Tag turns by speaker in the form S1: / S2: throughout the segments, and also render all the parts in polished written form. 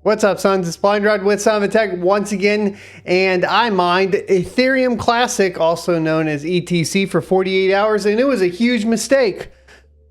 S1: What's up, sons? It's Blind Rod with Son of a Tech once again, and I mined Ethereum Classic, also known as ETC, for 48 hours, and it was a huge mistake.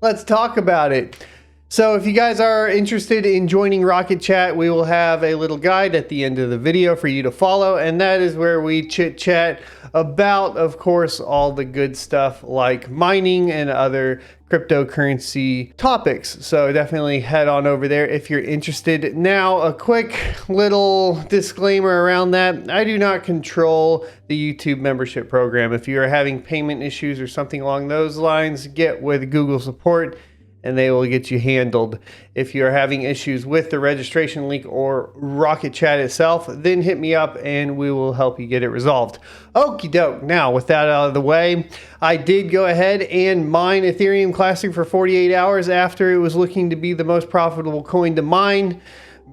S1: Let's talk about it. So if you guys are interested in joining Rocket Chat, we will have a little guide at the end of the video for you to follow, and that is where we chit chat about, of course, all the good stuff like mining and other cryptocurrency topics. So definitely head on over there if you're interested. Now, a quick little disclaimer around that. I do not control the YouTube membership program. If you are having payment issues or something along those lines, get with Google support and they will get you handled. If you're having issues with the registration link or Rocket Chat itself, then hit me up and we will help you get it resolved. Okie doke. Now, with that out of the way, I did go ahead and mine Ethereum Classic for 48 hours after it was looking to be the most profitable coin to mine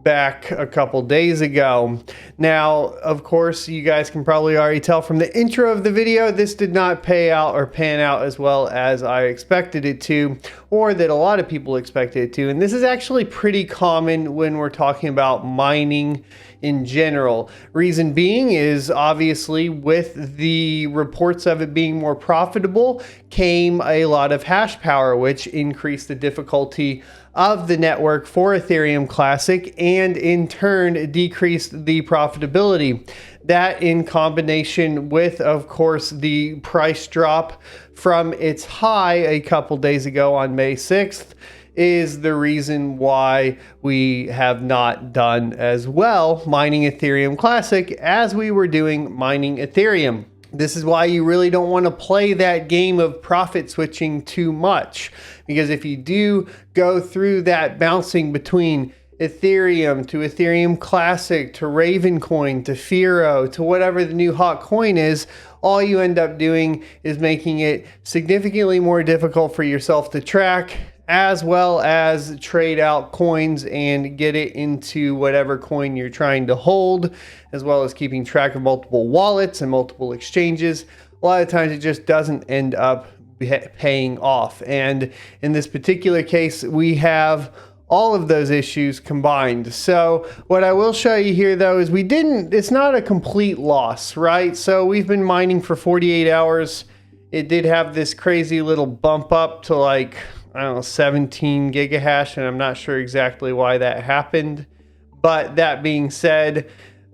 S1: back a couple days ago. Now, of course, you guys can probably already tell from the intro of the video, this did not pay out or pan out as well as I expected it to, or that a lot of people expected it to. And this is actually pretty common when we're talking about mining in general. Reason being is obviously with the reports of it being more profitable came a lot of hash power, which increased the difficulty of the network for Ethereum Classic and in turn decreased the profitability. That in combination with, of course, the price drop from its high a couple days ago on May 6th is the reason why we have not done as well mining Ethereum Classic as we were doing mining Ethereum. This is why you really don't want to play that game of profit switching too much, because if you do go through that bouncing between Ethereum to Ethereum Classic to Ravencoin to Firo to whatever the new hot coin is, all you end up doing is making it significantly more difficult for yourself to track, as well as trade out coins and get it into whatever coin you're trying to hold, as well as keeping track of multiple wallets and multiple exchanges. A lot of times it just doesn't end up paying off. And in this particular case, we have all of those issues combined. So what I will show you here though is it's not a complete loss, right? So we've been mining for 48 hours. It did have this crazy little bump up to like, I don't know, 17 gigahash, and I'm not sure exactly why that happened. But that being said,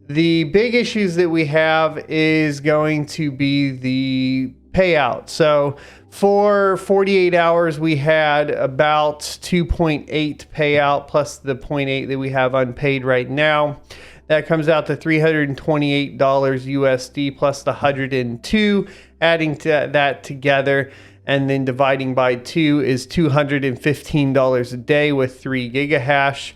S1: the big issues that we have is going to be the payout. So for 48 hours, we had about 2.8 payout plus the 0.8 that we have unpaid right now. That comes out to $328 USD plus the 102, adding to that together. And then dividing by 2 is $215 a day with 3 gigahash.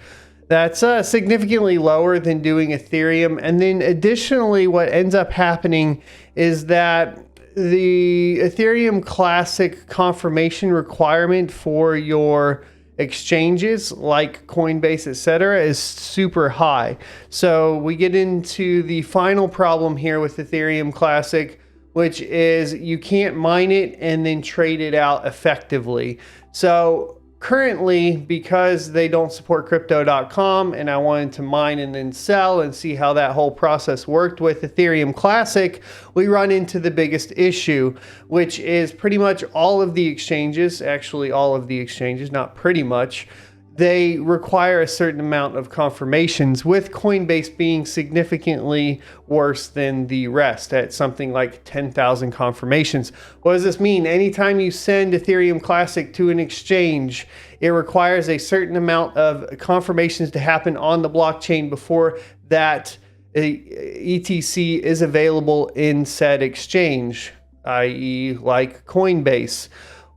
S1: That's significantly lower than doing Ethereum. And then additionally, what ends up happening is that the Ethereum Classic confirmation requirement for your exchanges like Coinbase, etc., is super high. So we get into the final problem here with Ethereum Classic, which is you can't mine it and then trade it out effectively. So currently, because they don't support crypto.com and I wanted to mine and then sell and see how that whole process worked with Ethereum Classic, we run into the biggest issue, which is pretty much all of the exchanges, actually all of the exchanges, not pretty much, they require a certain amount of confirmations, with Coinbase being significantly worse than the rest at something like 10,000 confirmations. What does this mean? Anytime you send Ethereum Classic to an exchange, it requires a certain amount of confirmations to happen on the blockchain before that ETC is available in said exchange, i.e. like Coinbase.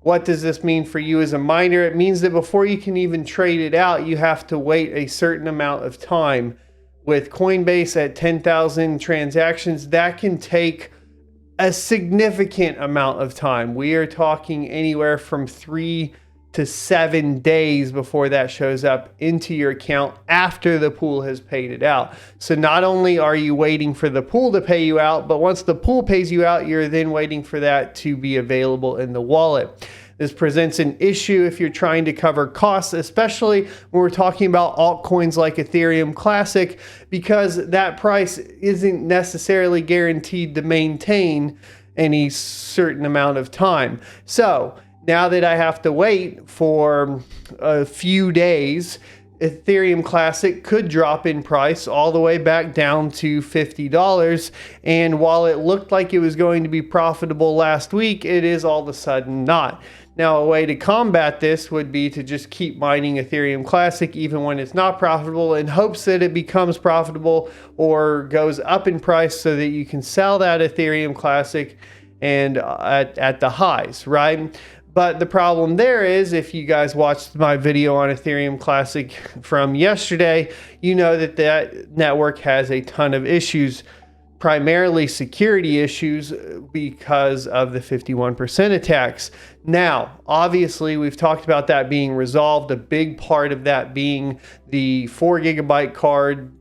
S1: What does this mean for you as a miner? It means that before you can even trade it out, you have to wait a certain amount of time. With Coinbase at 10,000 transactions, that can take a significant amount of time. We are talking anywhere from 3 to 7 days before that shows up into your account after the pool has paid it out. So not only are you waiting for the pool to pay you out, but once the pool pays you out, you're then waiting for that to be available in the wallet. This presents an issue if you're trying to cover costs, especially when we're talking about altcoins like Ethereum Classic, because that price isn't necessarily guaranteed to maintain any certain amount of time. So now that I have to wait for a few days, Ethereum Classic could drop in price all the way back down to $50. And while it looked like it was going to be profitable last week, it is all of a sudden not. Now, a way to combat this would be to just keep mining Ethereum Classic even when it's not profitable, in hopes that it becomes profitable or goes up in price so that you can sell that Ethereum Classic and at the highs, right? But the problem there is, if you guys watched my video on Ethereum Classic from yesterday, you know that that network has a ton of issues, primarily security issues because of the 51% attacks. Now, obviously, we've talked about that being resolved, a big part of that being the 4 GB card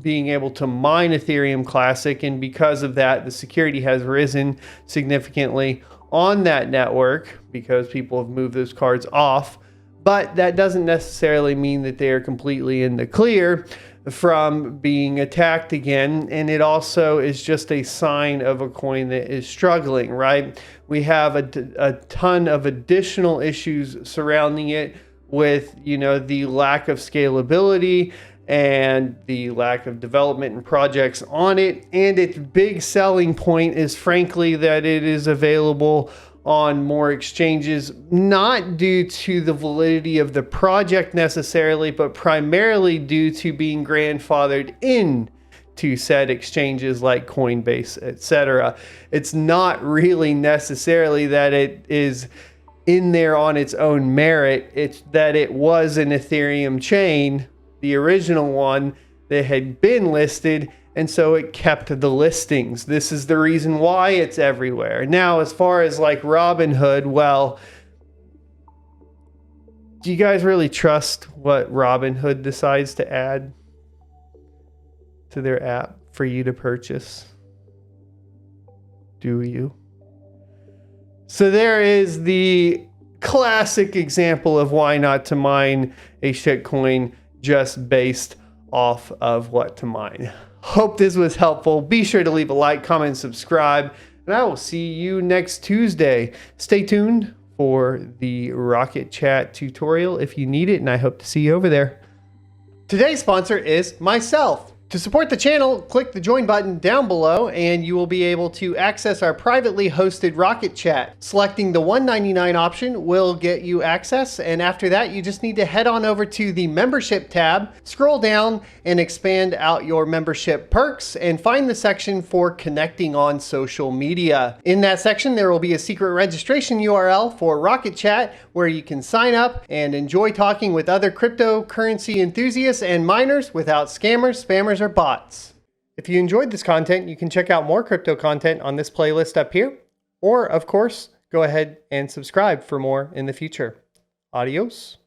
S1: being able to mine Ethereum Classic, and because of that, the security has risen significantly on that network because people have moved those cards off. But that doesn't necessarily mean that they are completely in the clear from being attacked again, and it also is just a sign of a coin that is struggling, right? We have a ton of additional issues surrounding it with, the lack of scalability and the lack of development and projects on it. And its big selling point is frankly that it is available on more exchanges, not due to the validity of the project necessarily, but primarily due to being grandfathered in to said exchanges like Coinbase, etc. It's not really necessarily that it is in there on its own merit. It's that it was an Ethereum chain, the original one that had been listed, and so it kept the listings. This is the reason why it's everywhere. Now, as far as like Robinhood, well, do you guys really trust what Robinhood decides to add to their app for you to purchase? Do you? So there is the classic example of why not to mine a shitcoin just based off of what to mine. Hope this was helpful. Be sure to leave a like, comment, subscribe, and I will see you next Tuesday. Stay tuned for the Rocket Chat tutorial if you need it, and I hope to see you over there. Today's sponsor is myself. To support the channel, click the join button down below and you will be able to access our privately hosted Rocket Chat. Selecting the $1.99 option will get you access, and after that you just need to head on over to the membership tab, scroll down and expand out your membership perks and find the section for connecting on social media. In that section there will be a secret registration URL for Rocket Chat where you can sign up and enjoy talking with other cryptocurrency enthusiasts and miners without scammers, spammers, or bots. If you enjoyed this content, you can check out more crypto content on this playlist up here, or of course, go ahead and subscribe for more in the future. Adios.